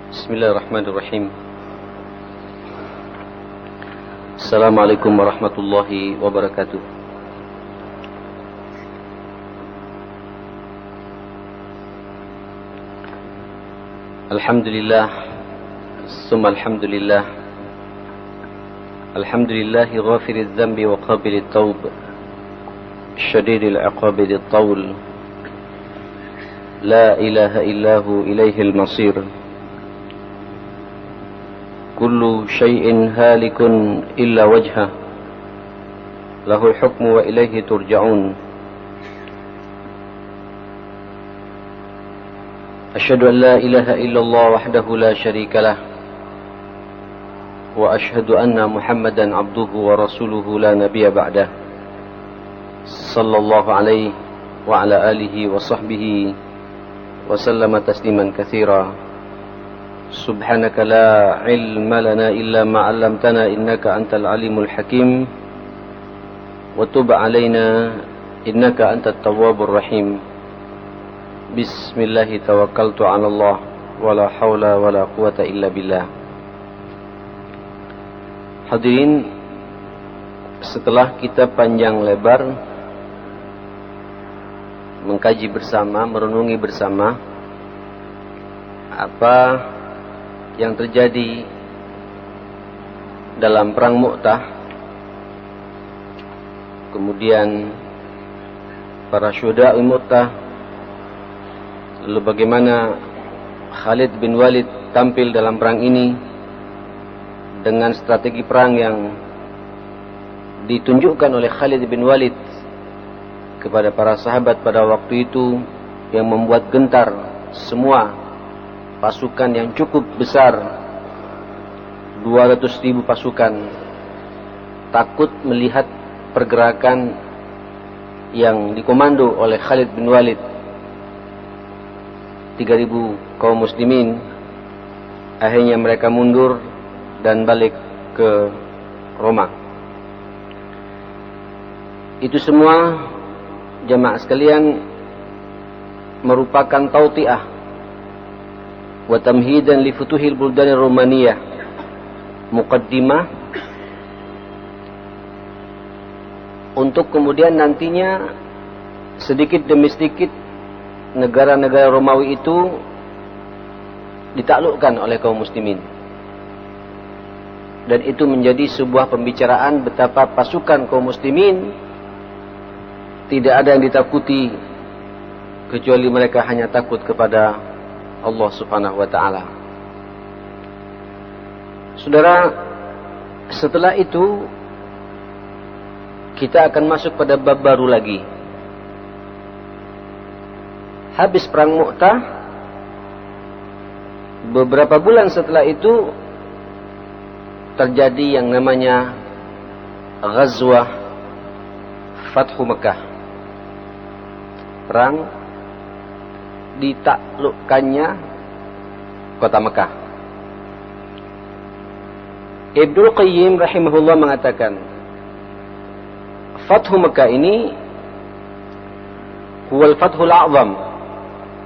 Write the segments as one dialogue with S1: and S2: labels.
S1: Bismillahirrahmanirrahim. Assalamualaikum warahmatullahi wabarakatuh. Alhamdulillah, summa alhamdulillah. Alhamdulillahi ghafiriz dzambi wa qabilit taub, syadidil iqabi dzit taul. La ilaha illahu ilaihil masir. Kullu syai'in halikun illa wajhah, lahul hukmu wa ilaihi turja'un. Asyhadu an la ilaha illallah wahdahu la syarika lah, wa asyhadu anna Muhammadan abduhu wa rasuluhu la nabiyya ba'dah. Sallallahu alaihi wa ala alihi wa sahbihi wa sallama tasliman katsira. Subhanaka la ilma lana illa ma 'allamtana innaka antal alimul hakim wa tub 'alaina innaka antat tawwabur rahim. Bismillah tawakkaltu 'ala Allah wa la haula wa la quwata illa billah. Hadirin, setelah kita panjang lebar mengkaji bersama, merenungi bersama apa yang terjadi dalam perang Mu'tah, kemudian para syuhada Mu'tah, lalu bagaimana Khalid bin Walid tampil dalam perang ini dengan strategi perang yang ditunjukkan oleh Khalid bin Walid kepada para sahabat pada waktu itu, yang membuat gentar semua pasukan yang cukup besar, 200.000 pasukan, takut melihat pergerakan yang dikomando oleh Khalid bin Walid. 3.000 kaum muslimin, akhirnya mereka mundur dan balik ke Roma. Itu semua, jamaah sekalian, merupakan tautiah wa tamhidan li futuhil buldan Romaniyah, muqaddimah untuk kemudian nantinya sedikit demi sedikit negara-negara Romawi itu ditaklukkan oleh kaum muslimin. Dan itu menjadi sebuah pembicaraan betapa pasukan kaum muslimin tidak ada yang ditakuti kecuali mereka hanya takut kepada Allah subhanahu wa ta'ala. Saudara, setelah itu kita akan masuk pada bab baru lagi. Habis perang Mu'tah, beberapa bulan setelah itu terjadi yang namanya Ghazwah Fathu Mekah, perang ditaklukkannya kota Mekah. Ibnu Qayyim rahimahullah mengatakan, Fathu Mekah ini huwal fathul a'zam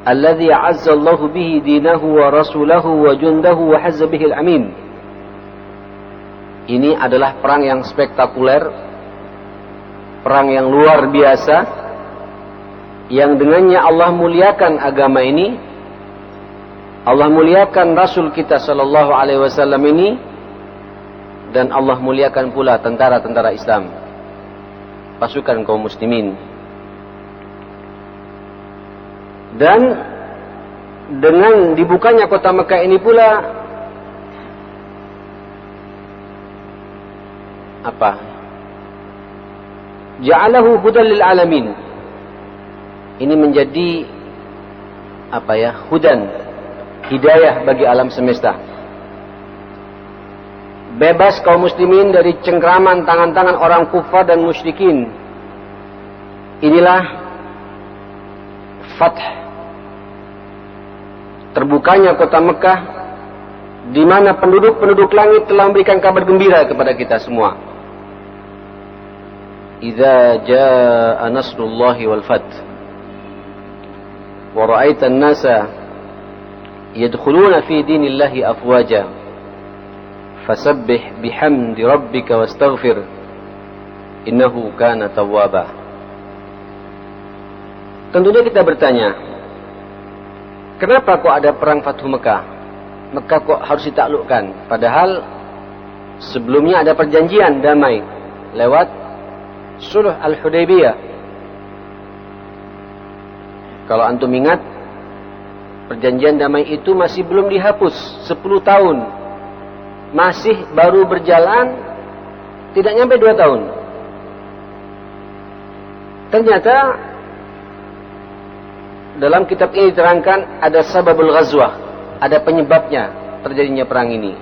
S1: alladhi a'azza Allahu bihi dinahu wa rasulahu wa jundahu wa hazza bihi al-amin. Ini adalah perang yang spektakuler, perang yang luar biasa, yang dengannya Allah muliakan agama ini, Allah muliakan Rasul kita sallallahu alaihi wasallam ini, dan Allah muliakan pula tentara-tentara Islam, pasukan kaum muslimin. Dan dengan dibukanya kota Mekah ini pula apa? Ja'alahu hudan lil alamin. Ini menjadi apa ya? Hudan, hidayah bagi alam semesta. Bebas kaum muslimin dari cengkraman tangan-tangan orang kufar dan musyrikin. Inilah fath, terbukanya kota Mekah, di mana penduduk langit telah memberikan kabar gembira kepada kita semua. Idza jaa nasrullahi wal fath wa ra'aita an-nasa yadkhuluna fi dinillahi afwaja fasabbih bihamdi rabbika wastaghfir innahu kana tawwaba. Tentunya kita bertanya, kenapa kok ada perang Fathu Mekah? Mekah kok harus ditaklukkan? Padahal sebelumnya ada perjanjian damai lewat Sulh Al-Hudaybiyah. Kalau antum ingat, perjanjian damai itu masih belum dihapus 10 tahun. Masih baru berjalan, tidak nyampe 2 tahun. Ternyata dalam kitab ini diterangkan ada sababul ghazwah, ada penyebabnya terjadinya perang ini.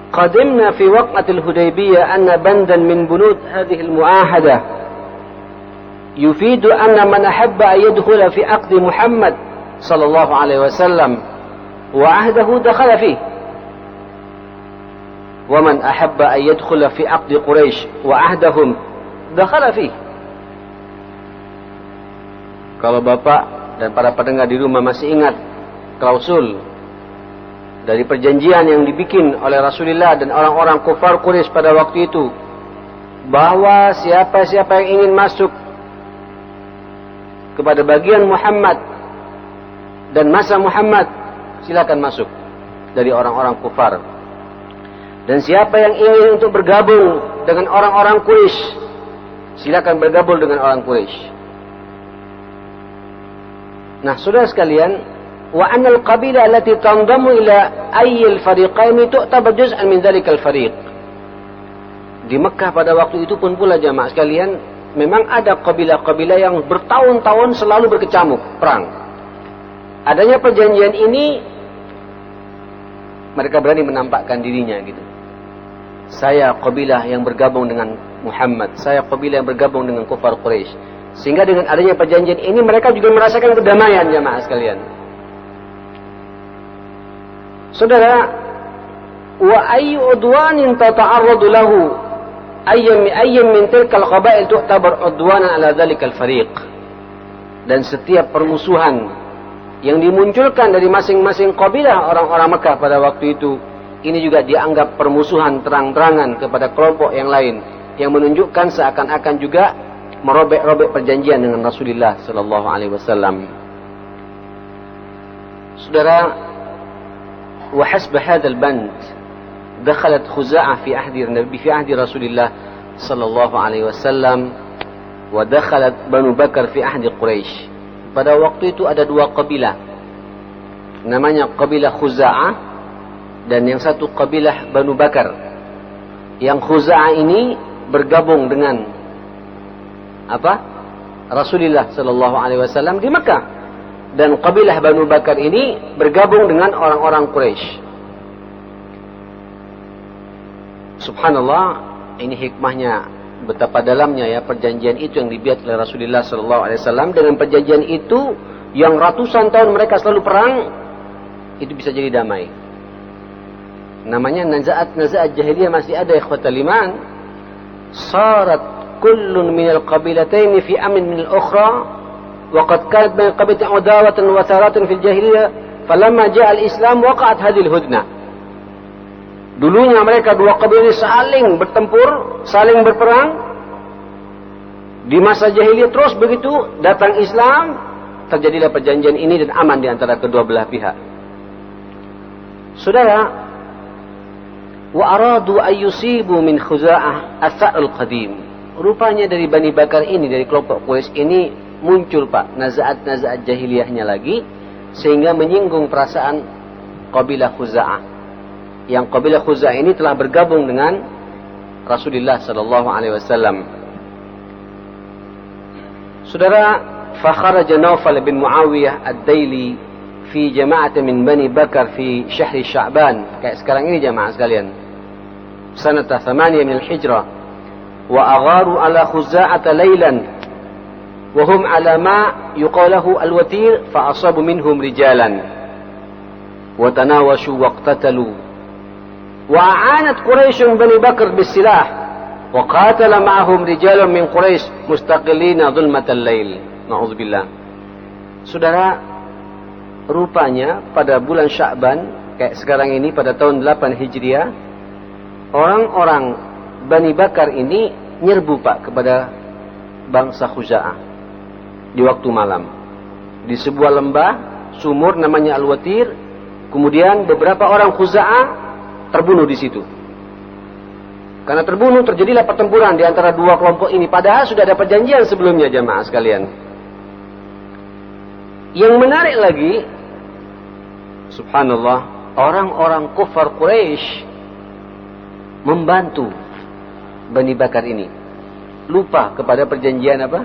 S1: Qadimna fi waqatil Hudaybiyah anna bandan min bunud hadhihi al-mu'ahadah yufidu anna man ahabba an yadkhula fi aqdi Muhammad sallallahu alaihi wasallam wa ahdahu dakhala fihi wa man ahabba an yadkhula fi aqdi Quraisy wa ahdahum dakhala fihi. Kalau Bapak dan para pendengar di rumah masih ingat klausul dari perjanjian yang dibikin oleh Rasulullah dan orang-orang kufar Quraisy pada waktu itu, bahwa siapa-siapa yang ingin masuk kepada bagian Muhammad dan masa Muhammad, silakan masuk dari orang-orang kufar. Dan siapa yang ingin untuk bergabung dengan orang-orang Quraisy, silakan bergabung dengan orang Quraisy. Nah, saudara sekalian, wa anal qabilah allati tandamu ila ayyil fariqaini tu'tabar juz'an min dzalikal fariq. Di Mekah pada waktu itu pun pula jamaah sekalian, memang ada kabilah-kabilah yang bertahun-tahun selalu berkecamuk perang. Adanya perjanjian ini, mereka berani menampakkan dirinya gitu. Saya kabilah yang bergabung dengan Muhammad, saya kabilah yang bergabung dengan kufar Quraisy. Sehingga dengan adanya perjanjian ini mereka juga merasakan kedamaian jamaah sekalian. Saudara, wa ayyu udwanin tata'arradu lahu ayyam min tilkal qabail tu'tabar udwanan ala dzalikal fariq. Dan setiap permusuhan yang dimunculkan dari masing-masing kabilah orang-orang Mekah pada waktu itu, ini juga dianggap permusuhan terang-terangan kepada kelompok yang lain, yang menunjukkan seakan-akan juga merobek-robek perjanjian dengan Rasulullah sallallahu alaihi wasallam. Saudara, wa hasb hadzal band dakhalat Khuza'ah fi ahdi Nabi fi ahdi Rasulullah sallallahu alaihi wasallam wa dakhalat Banu Bakar fi ahdi Quraisy. Pada waktu itu ada 2 kabilah. Namanya kabilah Khuza'ah dan yang satu kabilah Banu Bakar. Yang Khuza'ah ini bergabung dengan Rasulullah sallallahu alaihi wasallam di Mekah, dan kabilah Banu Bakar ini bergabung dengan orang-orang Quraisy. Subhanallah, ini hikmahnya betapa dalamnya ya perjanjian itu yang dibuat oleh Rasulullah sallallahu alaihi wasallam. Dengan perjanjian itu yang ratusan tahun mereka selalu perang, itu bisa jadi damai. Namanya nazaat jahiliyah masih ada, ikhwatal iman. Sarat kullun minal qabilataini fi amin minal ukhra wa qad kanat bain qabilatin udawatan wa saratan fil jahiliyah falamma ja'a al-islam waqa'at hadhihi al-hudnah. Dulunya mereka 2 kabilah ini saling bertempur, saling berperang di masa jahiliyah. Terus begitu datang Islam, terjadilah perjanjian ini dan aman di antara kedua belah pihak. Saudara, wa aradu an yusibu min Khuza'ah as-sa'l qadim. Rupanya dari Bani Bakar ini, dari kelompok Quraisy ini muncul nazaat jahiliyahnya lagi, sehingga menyinggung perasaan kabilah Khuza'ah. Yang kabilah Khuza'ah ini telah bergabung dengan Rasulullah sallallahu alaihi wasallam. Saudara, fa kharaja Naufal bin Muawiyah ad-Daili fi jama'atin min Bani Bakar fi syahr Sya'ban. Kayak sekarang ini jamaah sekalian. Sanata 8 min al-Hijrah. وأغاروا على خزاعة ليلا وهم على ما يقاله الوتير فأصابوا منهم رجالا وتناوشوا واقتتلوا وأعانت قريش بني بكر بالسلاح وقاتل معهم رجال من قريش مستقلين ظلمة الليل. نعوذ بالله. Saudara, rupanya pada bulan Sya'ban, kayak sekarang ini pada tahun 8 Hijriah, orang-orang Bani Bakar ini nyerbu Pak kepada bangsa Khuza'ah di waktu malam. Di sebuah lembah, sumur namanya Al-Watir, kemudian beberapa orang Khuza'ah terbunuh di situ. Karena terbunuh, terjadilah pertempuran di antara dua kelompok ini. Padahal sudah ada perjanjian sebelumnya, jamaah sekalian. Yang menarik lagi, subhanallah, orang-orang kufar Quraisy membantu Bani Bakar ini. Lupa kepada perjanjian apa?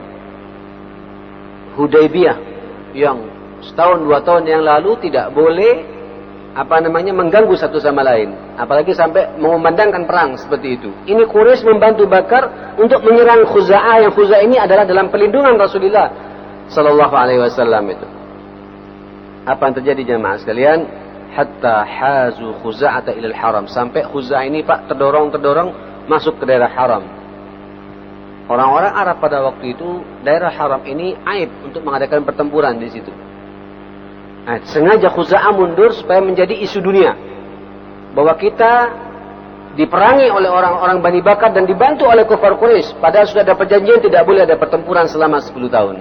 S1: Hudaybiyah. Yang setahun, 2 tahun yang lalu tidak boleh mengganggu satu sama lain, apalagi sampai mengumandangkan perang seperti itu. Ini Quraisy membantu Bakar untuk menyerang Khuza'ah, yang Khuza'ah ini adalah dalam pelindungan Rasulullah sallallahu alaihi wasallam itu. Apa yang terjadi jemaah sekalian? Hatta hazu Khuza'ata ilal haram, sampai Khuza'ah ini Pak terdorong masuk ke daerah haram. Orang-orang Arab pada waktu itu, daerah haram ini aib untuk mengadakan pertempuran di situ. Nah, sengaja Khuza'ah mundur supaya menjadi isu dunia bahwa kita diperangi oleh orang-orang Bani Bakar dan dibantu oleh kufar Quraisy, padahal sudah ada perjanjian tidak boleh ada pertempuran selama 10 tahun.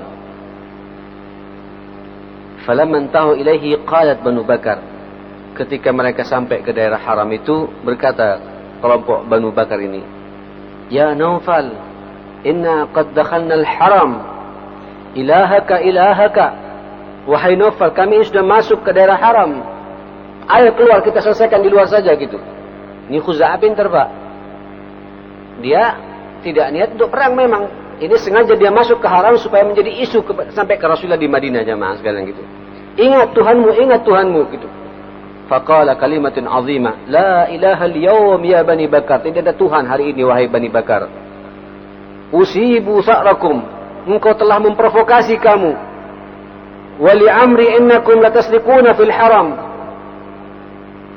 S1: Falamman tahu ilaihi qalat Banu Bakar, ketika mereka sampai ke daerah haram itu, berkata kelompok Banu Bakar ini, "Ya Naufal, inna qad dakhalna al-haram, ilahaka. Wahai Naufal, kami sudah masuk ke daerah haram. Ayo keluar, kita selesaikan di luar saja," gitu. Ini Khuza'ah pintar Pak. Dia tidak niat untuk perang memang. Ini sengaja dia masuk ke haram supaya menjadi isu sampai ke Rasulullah di Madinah, jamaah sekalian gitu. Ingat Tuhanmu gitu. Faqala kalimatun azimah, la ilaha al-yawm ya Bani Bakar. Tidak ada Tuhan hari ini wahai Bani Bakar. Usibu sa'rakum, engkau telah memprovokasi kamu. Wali amri innakum latasriquna fil haram,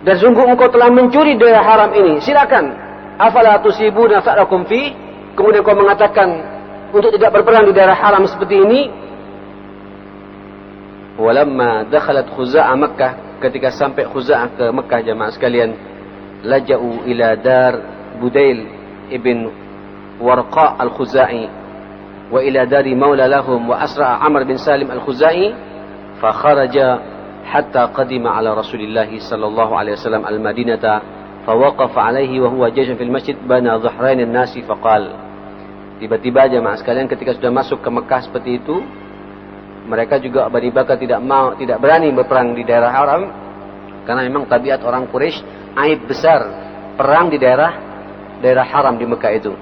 S1: dan sungguh engkau telah mencuri daerah haram ini. Silakan. Afala tusibuna sa'rakum fi, kemudian kau mengatakan untuk tidak berperang di daerah haram seperti ini. Walamma dakhalat Khuza'ah Makkah, ketika sampai Khuza'ah ke Makkah, jamaah sekalian, laja'u ila dar Budail ibn Warqa al-Khuza'i wa ila dari maula lahum wa asra'a Amr bin Salim al-Khuza'i. فخرج حتى قدم على رسول الله صلى الله عليه وسلم المدينة فوقف عليه وهو جيش في المسجد بين ظهرين الناس فقال. Tiba-tiba jemaah sekalian ketika sudah masuk ke Mekah seperti itu, mereka juga Bani Bakar tidak berani berperang di daerah haram karena memang tabiat orang Quraisy aib besar perang di daerah haram di Mekah itu.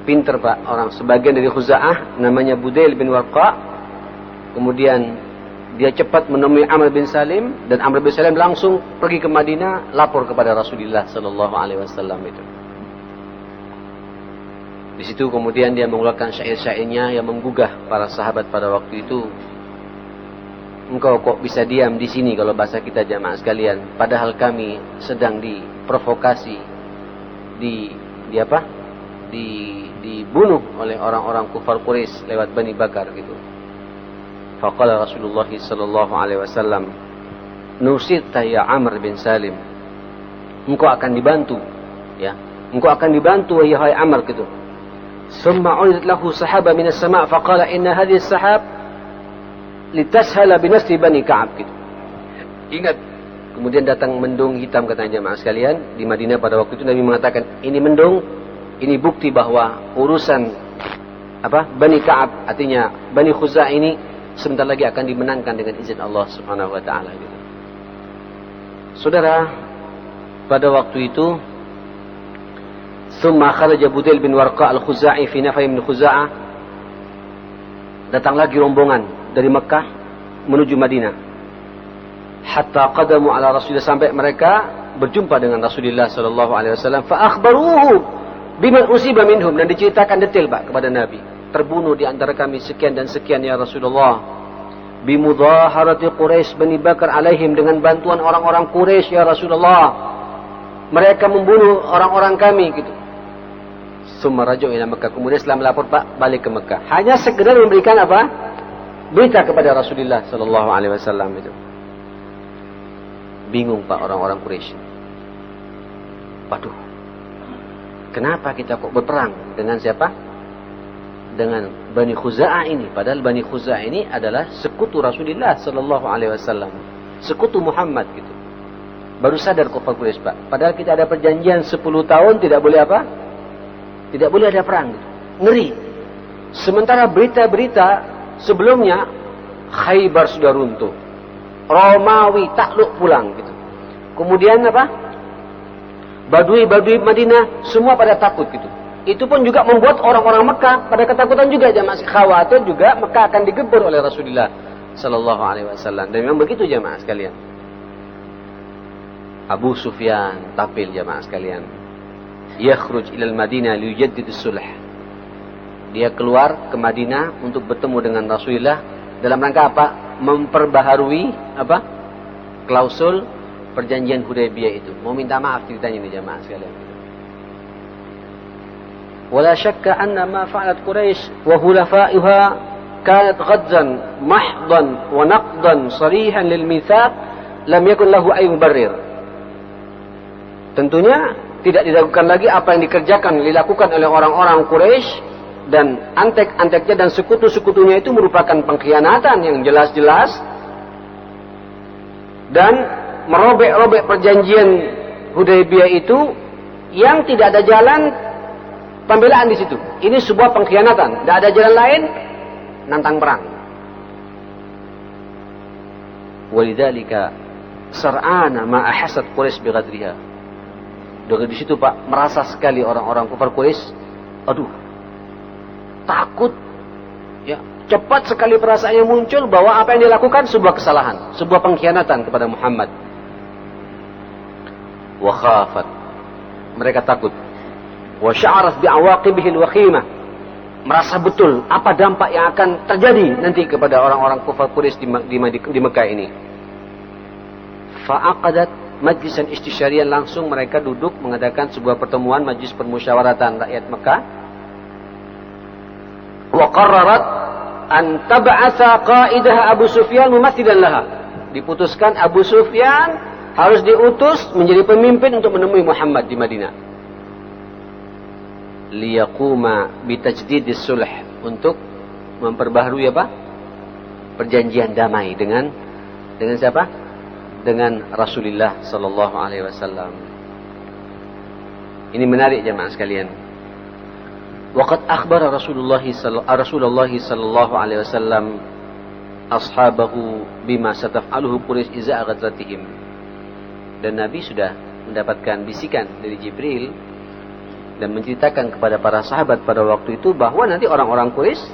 S1: Pinter Pak orang, sebagian dari Khuza'ah namanya Budail bin Warqa, kemudian dia cepat menemui Amr bin Salim, dan Amr bin Salim langsung pergi ke Madinah, lapor kepada Rasulullah sallallahu alaihi wasallam itu. Di situ kemudian dia mengeluarkan syair-syairnya yang menggugah para sahabat pada waktu itu. Engkau kok bisa diam di sini, kalau bahasa kita jamaah sekalian, padahal kami sedang diprovokasi, dibunuh oleh orang-orang kufar Quraisy lewat Bani Bakar gitu. Faqala Rasulullah sallallahu alaihi wasallam, "Nusirta ya Amr bin Salim." Engkau akan dibantu, ya. Engkau akan dibantu wahai Amr gitu. Summa uridat lahu sahaba min as-sama' faqala inna hadhihi as-sahab litashala bi nasri Bani Ka'ab gitu. Ingat, kemudian datang mendung hitam katanya jemaah sekalian di Madinah pada waktu itu. Nabi mengatakan, ini mendung, ini bukti bahwa urusan Bani Ka'ab, artinya Bani Khuza'ah ini sebentar lagi akan dimenangkan dengan izin Allah Subhanahu wa taala gitu. Saudara, pada waktu itu thumma kharaja Budail bin Warqa al-Khuza'i fi nafai min Khuza'ah. Datang lagi rombongan dari Mekah menuju Madinah. Hatta qadamu ala Rasulillah, sampai mereka berjumpa dengan Rasulullah sallallahu alaihi wasallam. Fa akhbaruhu biman usiba minhum, dan diceritakan detail Pak kepada Nabi. Terbunuh di antara kami sekian dan sekian ya Rasulullah. Bimudaharati Quraisy Bani Bakar alaihim, dengan bantuan orang-orang Quraisy ya Rasulullah. Mereka membunuh orang-orang kami gitu. Summa raja'u ila Makkah, kemudian setelah melapor Pak balik ke Mekah. Hanya sekedar memberikan berita kepada Rasulullah sallallahu alaihi wasallam itu. Bingung Pak orang-orang Quraisy. Waduh, kenapa kita kok berperang dengan siapa? Dengan Bani Khuza'ah ini. Padahal Bani Khuza'ah ini adalah sekutu Rasulullah sallallahu alaihi wasallam, sekutu Muhammad gitu. Baru sadar kufar Quraisy, Pak. Padahal kita ada perjanjian 10 tahun tidak boleh apa? Tidak boleh ada perang gitu. Ngeri. Sementara berita-berita sebelumnya Khaybar sudah runtuh, Romawi takluk pulang gitu. Kemudian apa? Badui Madinah semua pada takut gitu. Itu pun juga membuat orang-orang Mekah pada ketakutan juga, jamaah, khawatir juga Mekah akan digebur oleh Rasulullah sallallahu alaihi wasallam. Dan memang begitu jamaah sekalian. Abu Sufyan tapil jamaah sekalian. Yakhruj ilal Madinah liyujaddid as-sulh. Dia keluar ke Madinah untuk bertemu dengan Rasulullah dalam rangka apa? Memperbaharui apa? Klausul perjanjian Hudaybiyah itu. Mau minta maaf ceritanya ini jamaah sekalian. Wala syakka anna ma fa'alat Quraisy wa hulafa'uha kanat ghadzan mahdan wa naqdan sarihan lil mitsaq lam yakun lahu ay mubarrir. Tentunya tidak diragukan lagi apa yang dilakukan oleh orang-orang Quraisy dan antek-anteknya dan sekutu-sekutunya itu merupakan pengkhianatan yang jelas-jelas dan merobek-robek perjanjian Hudaybiyah itu yang tidak ada jalan pembelaan di situ. Ini sebuah pengkhianatan. Tidak ada jalan lain, nantang perang. Walidzalika sar'ana ma ahasat Quraisy bighadriha. Dari di situ Pak, merasa sekali orang-orang kufar Quraisy, aduh, takut, ya, cepat sekali perasaannya muncul bahwa apa yang dilakukan sebuah kesalahan, sebuah pengkhianatan kepada Muhammad. Wa khafat, mereka takut. Wa sya'arat bi'awaqibihi al-wakhimah, merasa betul apa dampak yang akan terjadi nanti kepada orang-orang kufar Quraisy di Mekah ini. Fa'aqadat majlisan istisyariyan, langsung mereka duduk mengadakan sebuah pertemuan majlis permusyawaratan rakyat Mekah. Wa qarrarat an tab'atha qa'idaha Abu Sufyan mumathilan laha. Diputuskan Abu Sufyan harus diutus menjadi pemimpin untuk menemui Muhammad di Madinah. Liyaquma bitajdidis sulh, untuk memperbaharui apa? Perjanjian damai dengan siapa? Dengan Rasulullah sallallahu alaihi wasallam. Ini menarik jemaah sekalian. Waqad akhbara Rasulullah sallallahu alaihi wasallam ashabahu bima sataf'aluhu Quraisy iza ghazatihim. Dan Nabi sudah mendapatkan bisikan dari Jibril dan menceritakan kepada para sahabat pada waktu itu bahwa nanti orang-orang Quraisy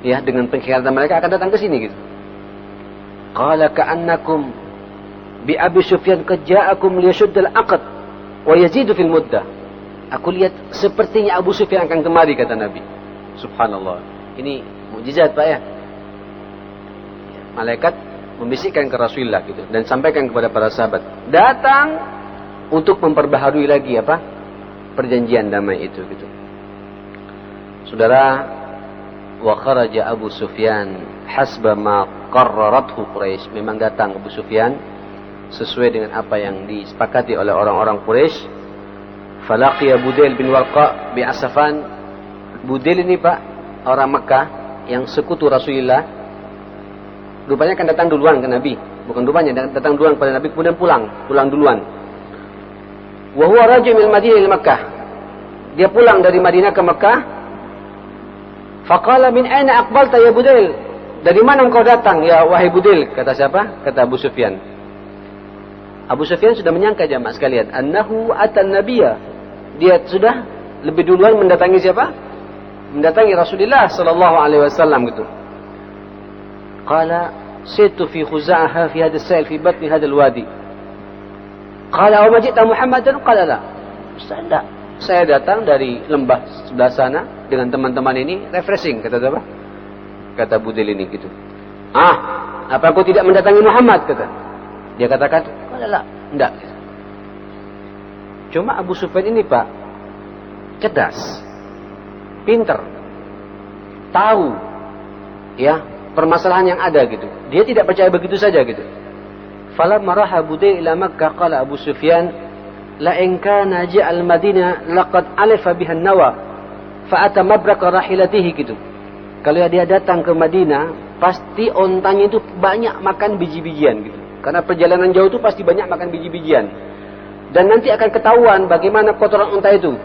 S1: ya dengan pengkhianatan mereka akan datang ke sini gitu. Qala ka'annakum bi Abi Sufyan qad ja'akum liyashuddal 'aqd wa yazidu fil muddah. Aku lihat sepertinya Abu Sufyan akan kemari, kata Nabi. Subhanallah. Ini mukjizat Pak ya. Malaikat membisikkan ke Rasulullah gitu dan sampaikan kepada para sahabat, datang untuk memperbaharui lagi apa? Perjanjian damai itu gitu. Saudara, wa kharaja Abu Sufyan hasba ma qarrarathu Quraisy. Memang datang Abu Sufyan sesuai dengan apa yang disepakati oleh orang-orang Quraisy. Falaqiya Budail bin Warqa bi Asafan. Budail ini Pak, orang Mekah yang sekutu Rasulullah. Rupanya kan datang duluan ke Nabi. Bukan rupanya, datang duluan kepada Nabi, kemudian pulang duluan. Wa huwa rajul min Madinah ila Makkah. Dia pulang dari Madinah ke Mekah. Faqala min aina aqbalta ya Budail? Dari mana engkau datang ya wahai Budail? Kata siapa? Kata Abu Sufyan. Abu Sufyan sudah menyangka jamaah sekalian, annahu atan nabiyya. Dia sudah lebih duluan mendatangi siapa? Mendatangi Rasulullah sallallahu alaihi wasallam gitu. Qala situ fi Khuza'ah fi hadha as-sayl fi batni hadha al-wadi. Qala wa majita Muhammadan? Qala la. Tidak. Saya datang dari lembah sebelah sana dengan teman-teman ini refreshing, kata siapa? Kata Budail ini gitu. Apa aku tidak mendatangi Muhammad, kata. Dia katakan, "Qala enggak." Cuma Abu Sufyan ini Pak cerdas, pinter, tahu ya permasalahan yang ada gitu. Dia tidak percaya begitu saja gitu. Falamma raha Budayl ila Makkah qala Abu Sufyan la in kana ja'al Madinah laqad alifa biha an-nawa fa ata mabraka rahilatihi gitu. Kalau dia datang ke Madinah, pasti ontanya itu banyak makan biji-bijian gitu. Karena perjalanan jauh itu pasti banyak makan biji-bijian. Dan nanti akan ketahuan bagaimana kotoran unta itu.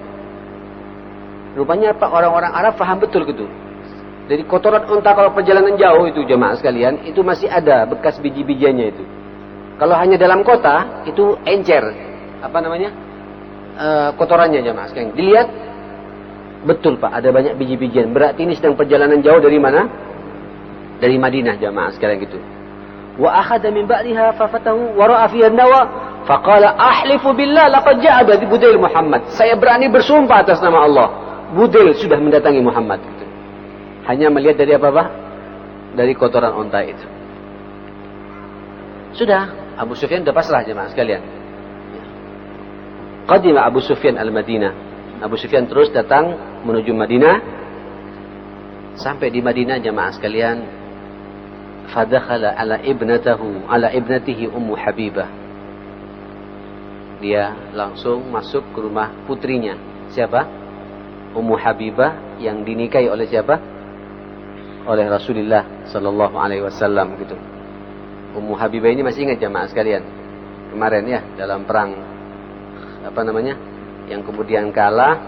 S1: Rupanya Pak, orang-orang Arab paham betul gitu. Jadi kotoran unta kalau perjalanan jauh itu jemaah sekalian, itu masih ada bekas biji-bijiannya itu. Kalau hanya dalam kota, itu encer. Apa namanya? Kotorannya jemaah sekalian. Dilihat, betul Pak, ada banyak biji-bijian. Berarti ini sedang perjalanan jauh dari mana? Dari Madinah jemaah sekalian gitu. Wa akhadha min ba'liha fafatahu wa ra'a fiha an-nawa faqala ahlifu billah laqad ja'a Budayl Muhammad. Saya berani bersumpah atas nama Allah, Budayl sudah mendatangi Muhammad gitu. Hanya melihat dari apa Pak? Dari kotoran unta itu. Sudah, Abu Sufyan sudah pasrah jemaah sekalian. Qadima Abu Sufyan al-Madinah. Abu Sufyan terus datang menuju Madinah. Sampai di Madinah jemaah sekalian, fadakhala ala ibnatihi Ummu Habibah. Dia langsung masuk ke rumah putrinya. Siapa? Ummu Habibah yang dinikahi oleh siapa? Oleh Rasulullah sallallahu alaihi wasallam gitu. Ummu Habibah ini masih ingat jemaah sekalian? Kemarin ya, dalam perang apa namanya? Yang kemudian kalah.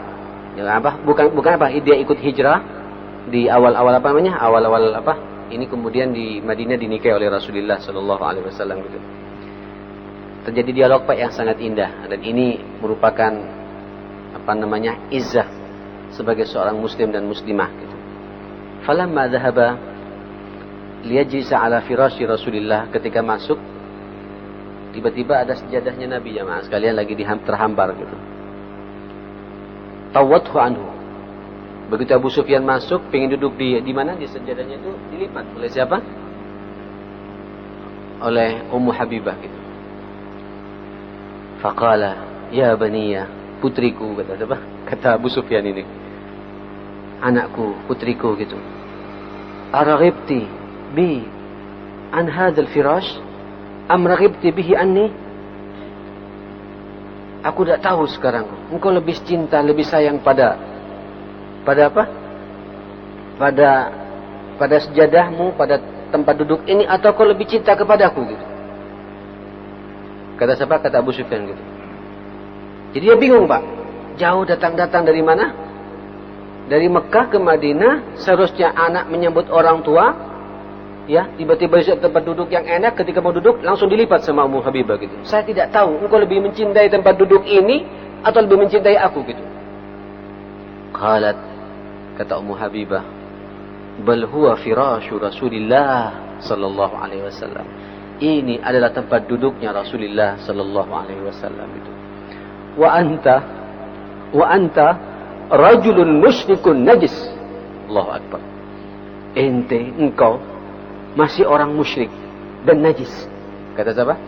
S1: Yang apa? Bukan apa? Dia ikut hijrah di awal-awal apa namanya? Awal-awal apa? Ini kemudian di Madinah dinikahi oleh Rasulullah sallallahu alaihi wasallam gitu. Terjadi dialog Pak yang sangat indah, dan ini merupakan apa namanya? Izzah sebagai seorang muslim dan muslimah gitu. Falamma dhahaba liyajlisa ala firasy Rasulillah, ketika masuk tiba-tiba ada sejadahnya Nabi jemaah sekalian lagi terhampar gitu. Tawathu anhu. Begitu Abu Sufyan masuk, pengen duduk di mana, di sejadahnya itu dilipat oleh siapa? Oleh Ummu Habibah gitu. Faqala ya baniya, putriku kata apa? Kata Abu Sufyan ini. Anakku, putriku gitu. Araghibti bi an hadzal firash am raghibti bihi anni? Aku tidak tahu sekarang engkau lebih cinta, lebih sayang pada apa? Pada sejadahmu, pada tempat duduk ini, atau kau lebih cinta kepadaku gitu. Kata siapa? Kata Abu Sufyan gitu. Jadi dia bingung Pak. Jauh datang dari mana? Dari Mekah ke Madinah. Seharusnya anak menyambut orang tua, ya, tiba-tiba di tempat duduk yang enak, ketika mau duduk langsung dilipat sama Ummu Habibah gitu. Saya tidak tahu engkau lebih mencintai tempat duduk ini atau lebih mencintai aku gitu. Qalat, kata Ummu Habibah, bal huwa firasyu Rasulillah sallallahu alaihi wasallam. Ini adalah tempat duduknya Rasulullah sallallahu alaihi wasallam itu. Wa anta rajulun musyrikun najis. Allahu akbar. Engkau masih orang musyrik dan najis. Kata siapa?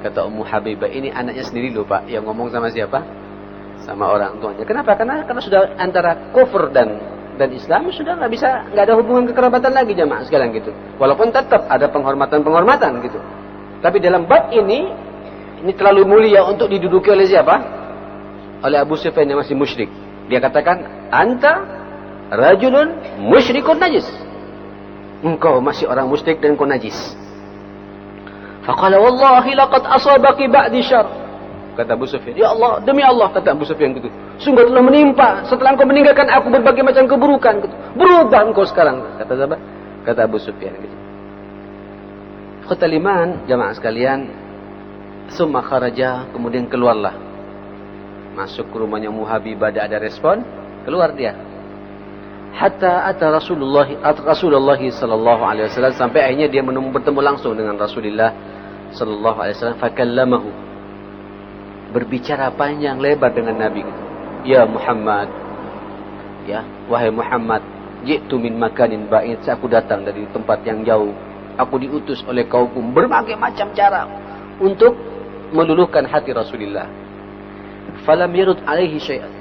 S1: Kata Ummu Habibah, ini anaknya sendiri loh Pak, yang ngomong sama siapa? Sama orang tuanya. Kenapa? Karena sudah antara kufur dan Islam sudah nggak ada hubungan kekerabatan lagi jamaah sekalian gitu. Walaupun tetap ada penghormatan gitu. Tapi dalam bab ini terlalu mulia untuk diduduki oleh siapa? Oleh Abu Sufyan yang masih musyrik. Dia katakan, anta rajulun musyrikun najis. Engkau masih orang musyrik dan engkau najis. Faqala wallahi laqad asabaki ba'di syarr. Kata Abu Sufyan, ya Allah, demi Allah, kata Abu Sufyan gitu. Sungguh telah menimpa setelah engkau meninggalkan aku berbagai macam keburukan gitu. Berubah engkau sekarang. Kata siapa? Kata Abu Sufyan gitu. Khutaliman, jamaah sekalian, summa kharaja, kemudian keluarlah. Masuk ke rumahnya Ummu Habibah, ada respon, keluar dia. Hatta ata Rasulullah sallallahu alaihi wasallam, sampai akhirnya dia bertemu langsung dengan Rasulullah sallallahu alaihi wasallam. Fakallamahu, berbicara panjang lebar dengan Nabi. Ya Muhammad, ya wahai Muhammad, jitu min makanin ba'id, aku datang dari tempat yang jauh. Aku diutus oleh kaumku berbagai macam cara untuk meluluhkan hati Rasulullah. Falam yarud alaihi syai'an.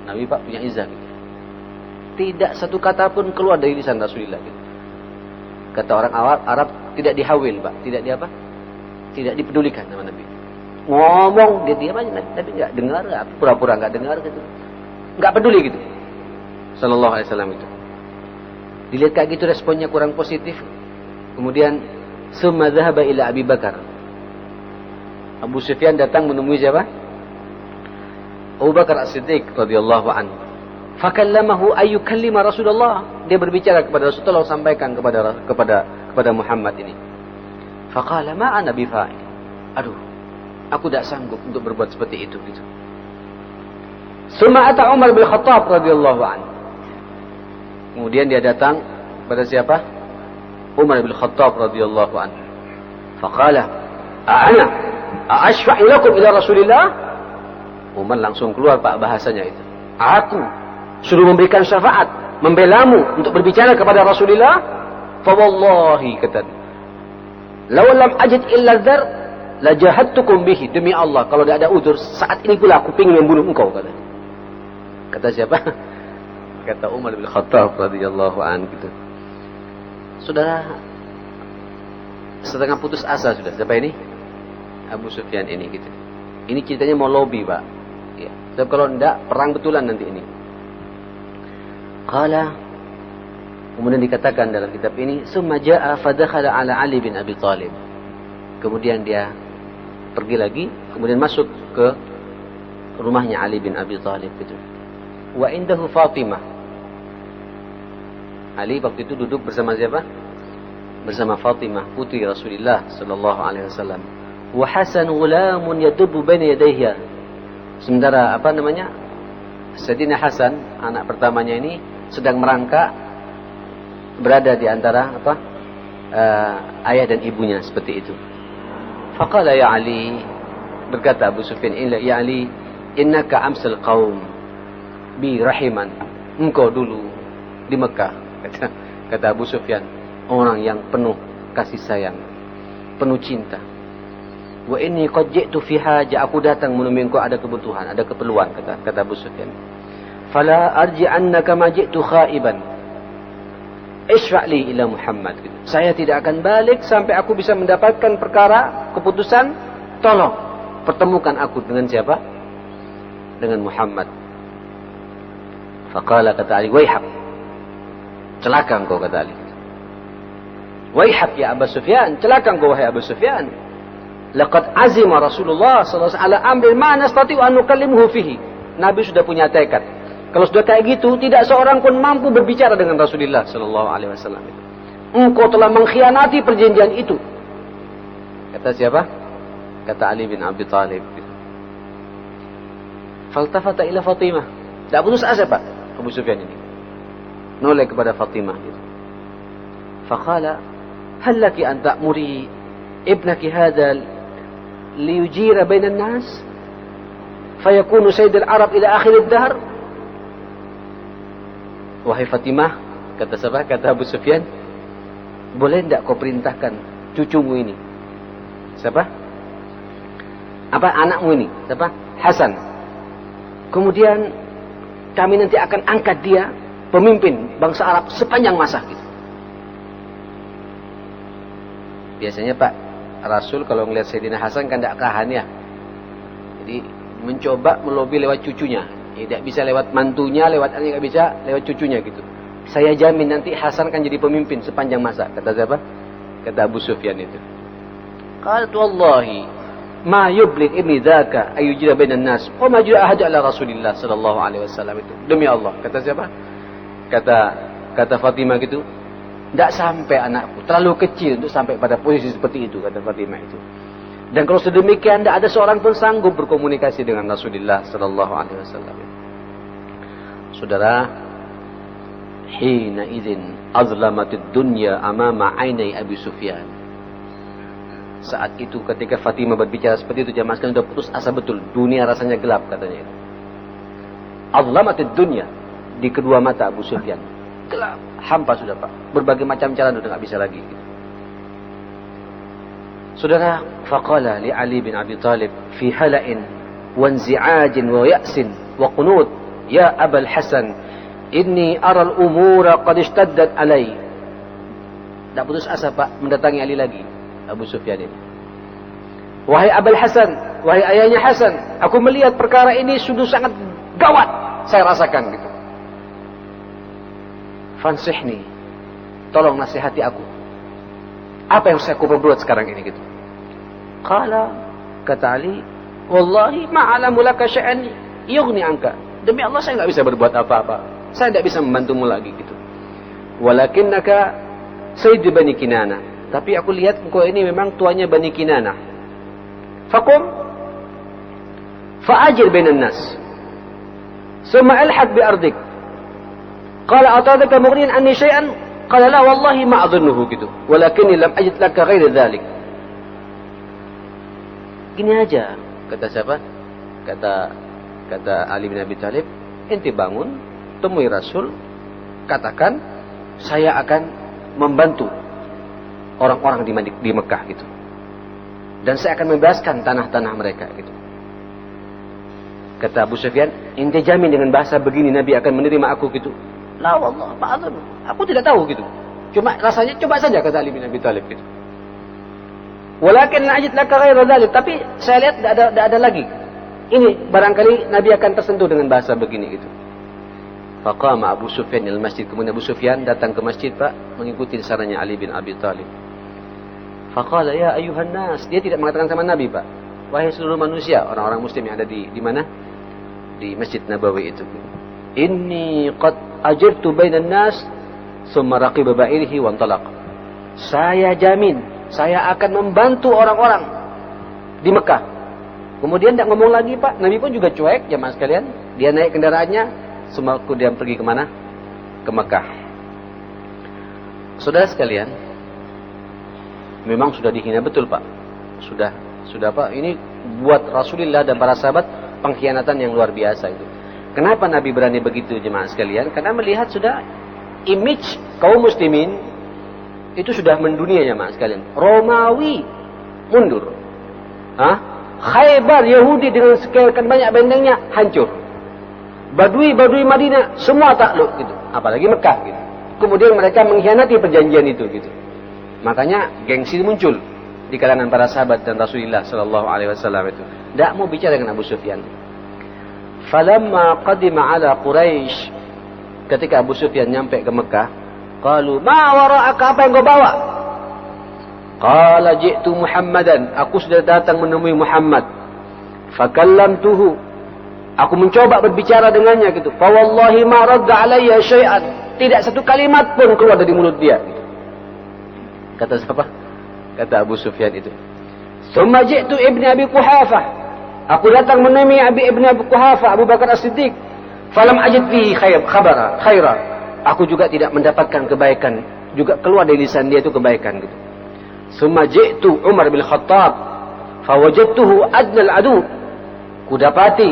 S1: Nabi Pak punya izah gitu. Tidak satu kata pun keluar dari lisan Rasulullah gitu. Kata orang Arab tidak dihawil, Pak. Tidak di apa? Tidak dipedulikan sama Nabi. Ngomong dia diam aja, Nabi enggak dengar, pura-pura enggak dengar gitu. Enggak peduli gitu. Sallallahu alaihi wasallam itu. Dilihat kayak gitu responnya kurang positif. Kemudian summa dhahaba ila Abi Bakar. Abu Sufyan datang menemui siapa? Abu Bakar As-Siddiq radhiyallahu anhu. Fakallamahu ayyukallima Rasulullah. Dia berbicara kepada Rasulullah, sampaikan kepada Muhammad ini. Faqala ma ana bifa'il. Aduh, aku tidak sanggup untuk berbuat seperti itu gitu. Summa ata Umar bin Khattab radhiyallahu anhu. Kemudian dia datang kepada siapa? Umar bin Khattab radhiyallahu anhu. Faqala, "Ana ashfa'u lakum ila Rasulillah?" Umar langsung keluar Pak bahasanya itu. Aku suruh memberikan syafaat, membelamu untuk berbicara kepada Rasulullah. Fa wallahi kata, "Law lam ajid illa dzar la jahadtukum bihi." Demi Allah, kalau tidak ada udzur, saat ini pula aku ingin membunuh engkau kata. Kata siapa? Kata Umar bin Khattab radhiyallahu anhu gitu. Saudara, setengah putus asa sudah. Siapa ini? Abu Sufyan ini gitu. Ini ceritanya mau lobby, Pak. Ya. Sebab kalau tidak, perang betulan nanti ini. Qala, kemudian dikatakan dalam kitab ini, summa jaa fadakhala ala Ali bin Abi Thalib. Kemudian dia pergi lagi, kemudian masuk ke rumahnya Ali bin Abi Thalib gitu. Wa indahu Fatimah. Ali waktu itu duduk bersama siapa? Bersama Fatimah, putri Rasulullah sallallahu alaihi wasallam. Wa Hasan ghulamun yadubu baina yadayha. Sementara apa namanya? Sayyidina Hasan, anak pertamanya ini sedang merangkak berada di antara apa? Ayah dan ibunya seperti itu. Faqala ya Ali, berkata Abu Sufyan, ya Ali, innaka amsal qaum bi rahiman. Engkau dulu di Mekah, kata Abu Sufyan, orang yang penuh kasih sayang, penuh cinta. Wa inni qad ji'tu fi haja, aku datang menemui engkau ada kebutuhan, ada keperluan, kata Abu Sufyan. Fala arji'annaka ma ji'tu khaiban. Ishra'li ila Muhammad. Saya tidak akan balik sampai aku bisa mendapatkan perkara, keputusan. Tolong pertemukan aku dengan siapa? Dengan Muhammad. Faqala, kata Ali, waihak, celaka engkau, kata Ali. Waihak ya Abu Sufyan, celaka engkau wahai Abu Sufyan. Laqad azima Rasulullah sallallahu alaihi wasallam ala amrin ma nastati'u an nukallimuhu fihi. Nabi sudah punya tekad. Kalau sudah kayak gitu, tidak seorang pun mampu berbicara dengan Rasulullah sallallahu alaihi wasallam. Engkau telah mengkhianati perjanjian itu. Kata siapa? Kata Ali bin Abi Thalib. Faltafata ila Fatimah. Tak putus asa Pak Abu Sufyan ini. Noleh kepada Fatimah gitu. Faqala, hal laki an ta'muri ibnaki hadha liyujira bainan nas fayakunu sayyid al-arab ila akhir ad-dahr. Wahai Fatimah, kata siapa? Kata Abu Sufyan, boleh tidak kau perintahkan cucumu ini? Siapa? Apa anakmu ini? Siapa? Hasan. Kemudian kami nanti akan angkat dia pemimpin bangsa Arab sepanjang masa gitu. Biasanya Pak Rasul kalau melihat Sayyidina Hasan kan tidak tahan ya. Jadi mencoba melobi lewat cucunya. Tidak bisa lewat mantunya, lewat anaknya, tidak bisa lewat cucunya gitu. Saya jamin nanti Hasan akan jadi pemimpin sepanjang masa. Kata siapa? Kata Abu Sufyan itu. Qalat wallahi ma yublik ibni dzaka ayujira bainan nas wa ma jaa ahad ala Rasulillah sallallahu alaihi wasallam itu. Demi Allah, kata siapa? Kata Fatimah gitu. Tidak sampai anakku, terlalu kecil untuk sampai pada posisi seperti itu, kata Fatimah itu. Dan kalau sedemikian, tidak ada seorang pun sanggup berkomunikasi dengan Rasulullah sallallahu alaihi wasallam. Saudara, hina idzin azlamatid dunya amama ainai Abi Sufyan. Saat itu ketika Fatimah berbicara seperti itu, jamaah sekalian sudah putus asa betul. Dunia rasanya gelap, katanya itu. Azlamatid dunya, di kedua mata Abu Sufyan. Gelap, hampa sudah Pak. Berbagai macam cara sudah tidak bisa lagi. Saudara, faqala li Ali bin Abi Thalib fi hala'in wa inzi'ajin wa ya'sin wa qunut, ya Abul Hasan, inni ara al-umura qad ishtaddat alai. tidak putus asa Pak mendatangi Ali lagi, Abu Sufyan ini. Wahai Abul Hasan, wahai ayahnya Hasan, aku melihat perkara ini sudah sangat gawat saya rasakan gitu. Fansihni, tolong nasihati aku. Apa yang saya perbuat sekarang ini gitu. Qala, kata Ali, wallahi ma'alamu laka syai'an yughni anka. Demi Allah saya enggak bisa berbuat apa-apa. Saya tidak bisa membantumu lagi gitu. Walakinnaka sayyid Bani Kinanah. Tapi aku lihat engkau ini memang tuannya Bani Kinanah. Faqum fa'ajir bainan nas. Summa alhaq bi ardik. Qala atadaka mughnin anni syai'an? Qala la wallahi ma adhunnuhu gitu. Walakinni lam ajid laka ghaira dhalik. Gini aja, kata siapa? Kata Ali bin Abi Thalib, ente bangun, temui Rasul, katakan saya akan membantu orang-orang di Mekah gitu. Dan saya akan membebaskan tanah-tanah mereka gitu. Kata Abu Sufyan, ente jamin dengan bahasa begini Nabi akan menerima aku gitu? La wallah, ma'adzun. Aku tidak tahu gitu. Cuma rasanya coba saja, kata Ali bin Abi Thalib gitu. Walakin la ajid laka ghaira dzalik, tapi saya lihat tidak ada lagi. Ini barangkali Nabi akan tersentuh dengan bahasa begini gitu. Faqama Abu Sufyan al masjid. Kemudian Abu Sufyan datang ke masjid Pak, mengikuti sarannya Ali bin Abi Thalib. Faqala ya ayuhan nas. Dia tidak mengatakan sama Nabi Pak, wahai seluruh manusia, orang-orang muslim yang ada di mana? Di Masjid Nabawi itu. Inni qad ajirtu bainan nas summa raqiba ba'irihi wa antalaq. Saya jamin, saya akan membantu orang-orang di Mekah. Kemudian tidak ngomong lagi Pak. Nabi pun juga cuek, jemaah sekalian. Dia naik kendaraannya, semua kemudian pergi ke mana? Ke Mekah. Saudara sekalian, memang sudah dihina betul Pak. Sudah Pak. Ini buat Rasulullah dan para sahabat pengkhianatan yang luar biasa itu. Kenapa Nabi berani begitu jemaah sekalian? Karena melihat sudah image kaum muslimin itu sudah mendunia jemaah sekalian. Romawi mundur. Khaybar Yahudi dengan sekian banyak bentengnya hancur. Badui Madinah semua takluk gitu. Apalagi Mekah gitu. Kemudian mereka mengkhianati perjanjian itu gitu. Makanya gengsi muncul di kalangan para sahabat dan Rasulullah sallallahu alaihi wasallam itu. Tidak mau bicara dengan Abu Sufyan. Falamma qadima ala Quraisy, ketika Abu Sufyan nyampe ke Mekah, qalu ma wara'aka, apa yang kau bawa? Qala ji'tu Muhammadan, aku sudah datang menemui Muhammad. Fakallamtuhu, aku mencoba berbicara dengannya gitu. Fa wallahi ma radda alayya syai'an, tidak satu kalimat pun keluar dari mulut dia gitu. Kata siapa? Kata Abu Sufyan itu. Summa ji'tu ibni Abi Quhafah, aku datang menemui ibni Abi Quhafah, Abu Bakar As-Siddiq. Falam ajid fihi khaira. Aku juga tidak mendapatkan kebaikan. Juga keluar dari lisan dia itu kebaikan gitu. Summa ji'tu Umar bin Khattab, fawajadtuhu adnal adu. Kudapati,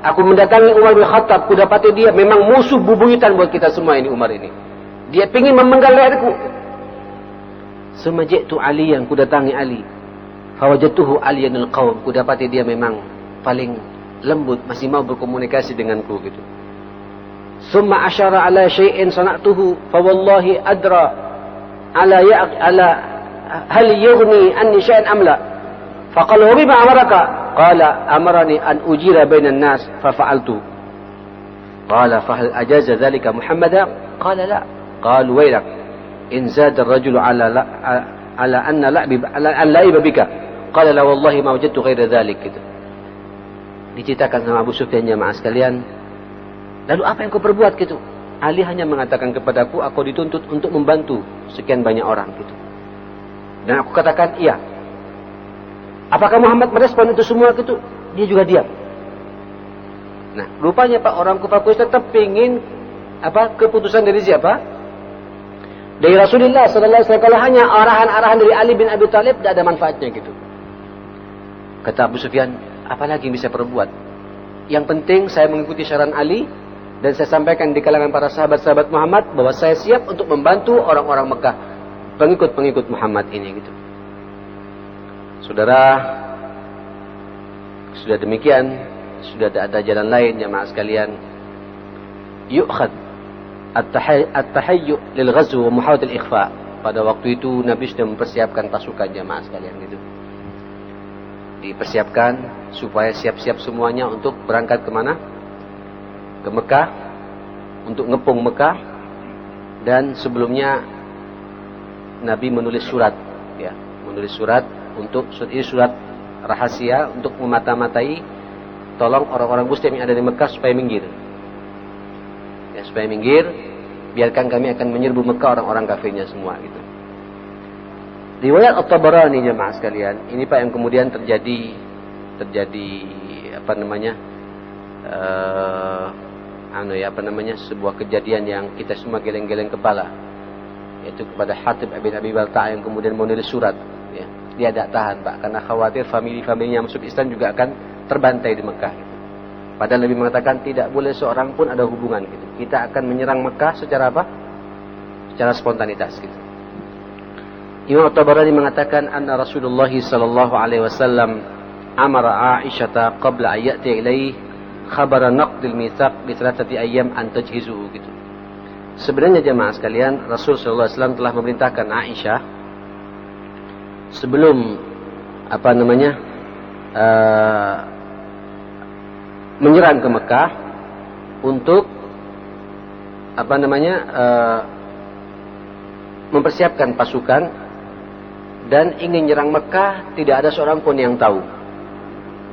S1: aku mendatangi Umar bin Khattab, kudapati dia memang musuh bubuyutan buat kita semua ini Umar ini. Dia ingin memenggal leherku. Summa ji'tu Aliyan, kudatangi Ali. Fawajadtuhu aliyanul qaum, kudapati dia memang paling lembut, masih mau berkomunikasi denganku gitu. Summa asyara ala syai'in sana'tuhu fa wallahi adra ala hal yughni anni syai'an amla. Faqala wa bima amaraka? Qala amarani an ujira bainan nas fa fa'altu. Qala fa hal ajaza dhalika Muhammada? Qala la. Qalu waylak in zada ar-rajulu ala anna la'iba bika. Qala la wallahi ma wajadtu ghaira dhalik gitu. Diceritakan sama Abu Sufyan jemaah sekalian. Lalu apa yang kau perbuat gitu? Ali hanya mengatakan kepadaku, aku dituntut untuk membantu sekian banyak orang gitu. Dan aku katakan iya. Apakah Muhammad merespon itu semua gitu? Dia juga diam. Nah, rupanya Pak, orang Kufah Quraisy tetap ingin keputusan dari siapa? Dari Rasulullah sallallahu alaihi wasallam. Kalau hanya arahan-arahan dari Ali bin Abi Thalib tidak ada manfaatnya gitu. Kata Abu Sufyan, apalagi yang bisa perbuat? Yang penting saya mengikuti saran Ali dan saya sampaikan di kalangan para sahabat-sahabat Muhammad bahwa saya siap untuk membantu orang-orang Mekah, pengikut-pengikut Muhammad ini gitu. Saudara, sudah demikian, sudah ada jalan lain jemaah sekalian. Yu'khad at-tahayyu lil ghazw wa muhawalat al-ikhfa. pada waktu itu Nabi sudah mempersiapkan pasukan jamaah sekalian gitu. Dipersiapkan supaya siap-siap semuanya untuk berangkat kemana? Ke Mekah, untuk ngepung Mekah. Dan sebelumnya Nabi menulis surat, ya, menulis surat untuk surat rahasia untuk memata-matai, tolong orang-orang Muslim yang ada di Mekah supaya minggir, ya, supaya minggir, biarkan kami akan menyerbu Mekah orang-orang kafirnya semua gitu. Riwayat At-Tabarani jemaah sekalian, ini Pak yang kemudian terjadi apa namanya? Sebuah kejadian yang kita semua geleng-geleng kepala, yaitu kepada Hatib bin Abi Balta'ah yang kemudian menulis surat, ya. Dia tidak tahan Pak, karena khawatir famili-familinya masuk Islam juga akan terbantai di Mekah gitu. Padahal Nabi mengatakan tidak boleh seorang pun ada hubungan gitu. Kita akan menyerang Mekah secara apa? Secara spontanitas gitu. Imam At-Tabarani mengatakan anna Rasulullah sallallahu alaihi wasallam amara Aisyah qabla ayati ilaihi khabara naqdil mitsaq bi 3 ayyam an tajhizuhu gitu. Sebenarnya jemaah sekalian, Rasul sallallahu alaihi wasallam telah memerintahkan Aisyah sebelum menyerang ke Mekah untuk mempersiapkan pasukan dan ingin menyerang Mekah, tidak ada seorang pun yang tahu.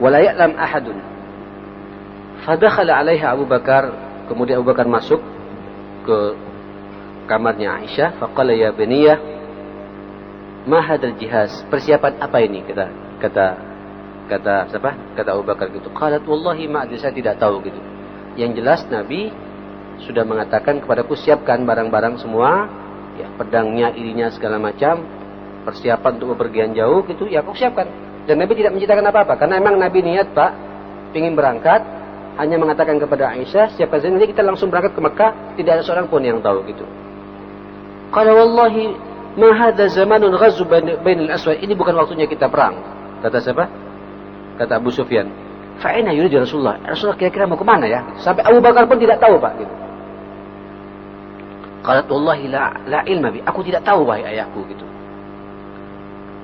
S1: Wala ya'lam ahadun. Fadakhala 'alaiha Abu Bakar, kemudian Abu Bakar masuk ke kamarnya Aisyah, faqala ya baniyah ma hadzal jihaz, persiapan apa ini, kata Abu Bakar gitu. Qalat wallahi ma adri, saya tidak tahu gitu. Yang jelas Nabi sudah mengatakan kepadaku, siapkan barang-barang semua, ya, pedangnya, irinya, segala macam, persiapan untuk bepergian jauh gitu, ya aku siapkan. Dan Nabi tidak menceritakan apa-apa, karena memang Nabi niat Pak ingin berangkat, hanya mengatakan kepada Aisyah, siapkan saja, nanti kita langsung berangkat ke Mekah, tidak ada seorang pun yang tahu gitu. Qala wallahi ma hadza zamanun ghazw bainal aswad, ini bukan waktunya kita perang. Kata siapa? Kata Abu Sufyan. Fa aina yuridu Rasulullah? Rasulullah kira-kira mau ke mana ya? Sampai Abu Bakar pun tidak tahu Pak gitu. Qalat wallahi la ilma bi, aku tidak tahu wahai ayahku gitu.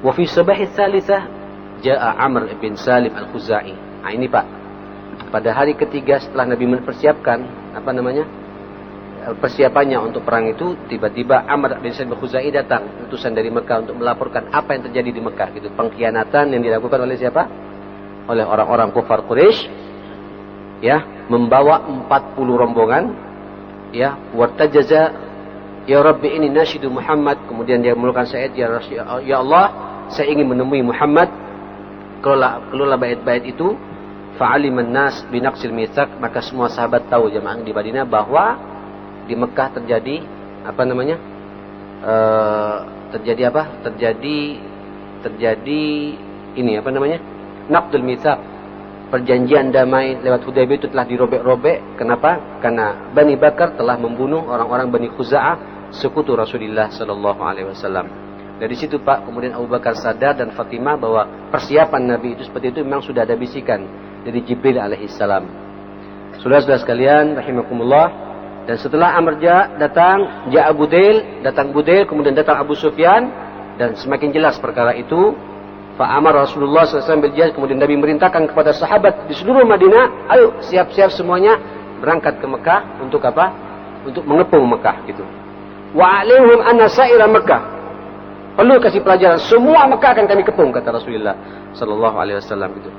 S1: Wa fi sabahi tsalisah jaa Amr bin Salim al-Khuzai. Nah ini Pak, pada hari ketiga setelah Nabi mempersiapkan persiapannya untuk perang itu, tiba-tiba Amr bin Salim al-Khuzai datang, utusan dari Mekah untuk melaporkan apa yang terjadi di Mekah gitu, pengkhianatan yang dilakukan oleh siapa? Oleh orang-orang kufar Quraisy, ya, membawa 40 rombongan, ya, wartajaza ya Rabbi ini nasyidu Muhammad, kemudian dia mengeluarkan syahid, ya Allah, saya ingin menemui Muhammad, kelola bait-bait itu. Fa'aliman nas binaqsil mitsaq, maka semua sahabat tahu jemaah di Madinah bahwa di Mekah terjadi naqdul mitsaq, perjanjian damai lewat Hudaybiyah itu telah dirobek-robek. Kenapa? Karena Bani Bakar telah membunuh orang-orang Bani Khuza'ah, sekutu Rasulullah sallallahu alaihi wasallam. Dari situ Pak, kemudian Abu Bakar sadar dan Fatimah bahwa persiapan Nabi itu seperti itu memang sudah ada bisikan dari Jibril alaihissalam. Saudara-saudara sekalian rahimakumullah, dan setelah Amr datang, datang Budail, kemudian datang Abu Sufyan, dan semakin jelas perkara itu. Fa'amar Rasulullah SAW berjihad, kemudian Nabi merintahkan kepada sahabat di seluruh Madinah, ayo siap-siap semuanya berangkat ke Mekah untuk apa? Untuk mengepung Mekah gitu. Wa alaihim anna sa'ira Mekah, perlu kasih pelajaran, semua Mekah akan kami kepung, kata Rasulullah sallallahu alaihi wasallam gitu.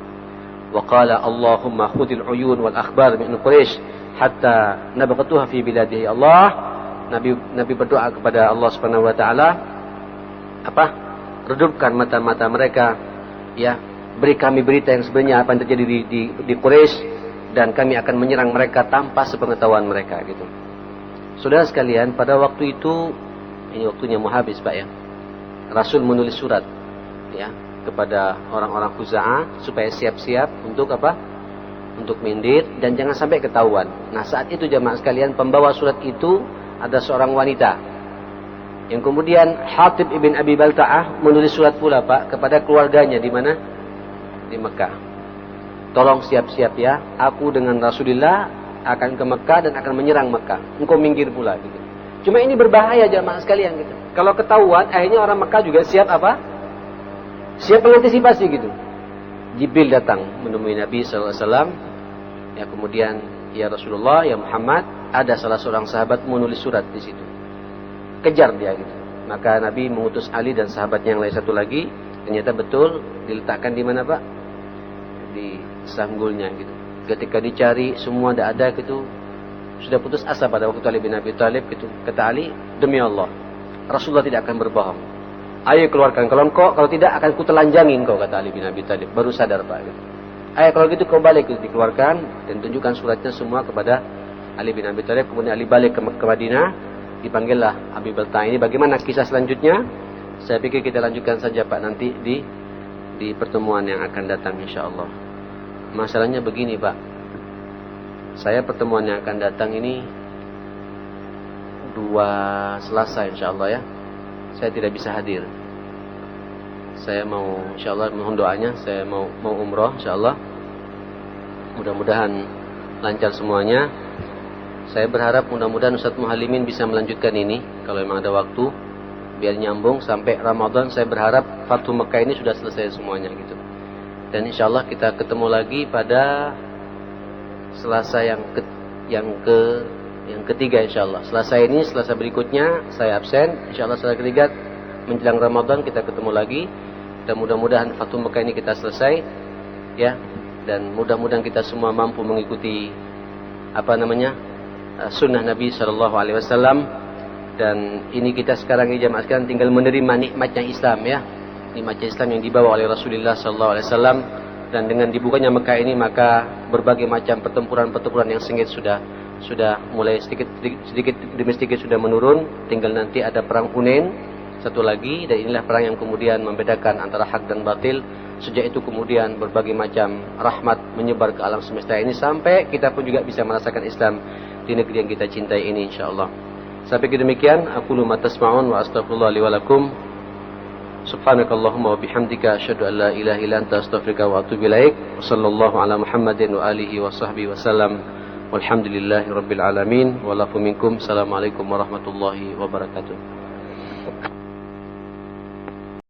S1: Wa qala Allahumma khudil uyun wal akhbar min Quraisy hatta nabaqatuha fi biladihi. Allah, Nabi berdoa kepada Allah Subhanahu wa taala, redupkan mata-mata mereka, ya, beri kami berita yang sebenarnya apa yang terjadi di Quraisy, dan kami akan menyerang mereka tanpa sepengetahuan mereka gitu. Saudara sekalian, pada waktu itu, ini waktunya mau habis Pak ya, Rasul menulis surat, ya, kepada orang-orang Khuza'ah supaya siap-siap untuk apa? Untuk mindir dan jangan sampai ketahuan. Nah saat itu jemaah sekalian, pembawa surat itu ada seorang wanita yang kemudian Hatib ibn Abi Balta'ah menulis surat pula Pak kepada keluarganya di mana? Di Mekah. Tolong siap-siap ya, aku dengan Rasulullah akan ke Mekah dan akan menyerang Mekah. Engkau minggir pula gitu. Cuma ini berbahaya jemaah sekalian gitu. Kalau ketahuan, akhirnya orang Mekah juga siap apa? Siap mengantisipasi gitu. Jibril datang menemui Nabi SAW. Ya, kemudian, ya Rasulullah, ya Muhammad, ada salah seorang sahabat menulis surat di situ. Kejar dia gitu. Maka Nabi mengutus Ali dan sahabatnya yang lain satu lagi. Ternyata betul diletakkan di mana Pak? Di sanggulnya gitu. Ketika dicari semua tidak ada gitu. Sudah putus asa pada waktu Ali bin Abi Thalib gitu. Kata Ali, demi Allah, Rasulullah tidak akan berbohong. Ayo keluarkan. Kalau tidak akan kutelanjangi engkau, kata Ali bin Abi Thalib. Baru sadar Pak. Gitu. Ayo kalau gitu kau balik gitu. Dikeluarkan dan tunjukkan suratnya semua kepada Ali bin Abi Thalib. Kemudian Ali balik ke Madinah. Dipanggillah Abi Balta ini. Bagaimana kisah selanjutnya? Saya pikir kita lanjutkan saja Pak nanti di pertemuan yang akan datang insyaAllah. Masalahnya begini Pak. Saya pertemuan yang akan datang ini 2 Selasa insyaAllah ya. Saya tidak bisa hadir. Saya mau insyaAllah mohon doanya. Saya mau umroh insyaAllah. Mudah-mudahan lancar semuanya. Saya berharap mudah-mudahan Ustaz Muhalimin bisa melanjutkan ini. Kalau memang ada waktu. Biar nyambung sampai Ramadan. Saya berharap Fathu Mekah ini sudah selesai semuanya gitu. Dan insyaAllah kita ketemu lagi pada Selasa yang ketiga insyaAllah. Selasa ini, Selasa berikutnya saya absen. InsyaAllah Selasa ketiga menjelang Ramadan kita ketemu lagi. Dan mudah-mudahan Fathu Mekah ini kita selesai. Ya. Dan mudah-mudahan kita semua mampu mengikuti sunnah Nabi SAW. Dan ini kita sekarang ini jamaah sekalian tinggal menerima nikmatnya Islam ya. Nikmatnya Islam yang dibawa oleh Rasulullah SAW. Dan dengan dibukanya Mekah ini maka berbagai macam pertempuran-pertempuran yang sengit sudah mulai sedikit demi sedikit sudah menurun. Tinggal nanti ada perang Hunain satu lagi, dan inilah perang yang kemudian membedakan antara hak dan batil. Sejak itu kemudian berbagai macam rahmat menyebar ke alam semesta ini sampai kita pun juga bisa merasakan Islam di negeri yang kita cintai ini insyaallah. Sampai demikian, aku lu matasma'un wa astaghfirullah li wa lakum. Subhanakallahumma wa bihamdika asyhadu an la ilaha illa anta astaghfiruka wa atubu ilaik. Wassallallahu ala Muhammadin wa alihi wa sahbihi wasallam. Walhamdulillahi rabbil alamin. Wa lafu minkum. Assalamualaikum warahmatullahi wabarakatuh.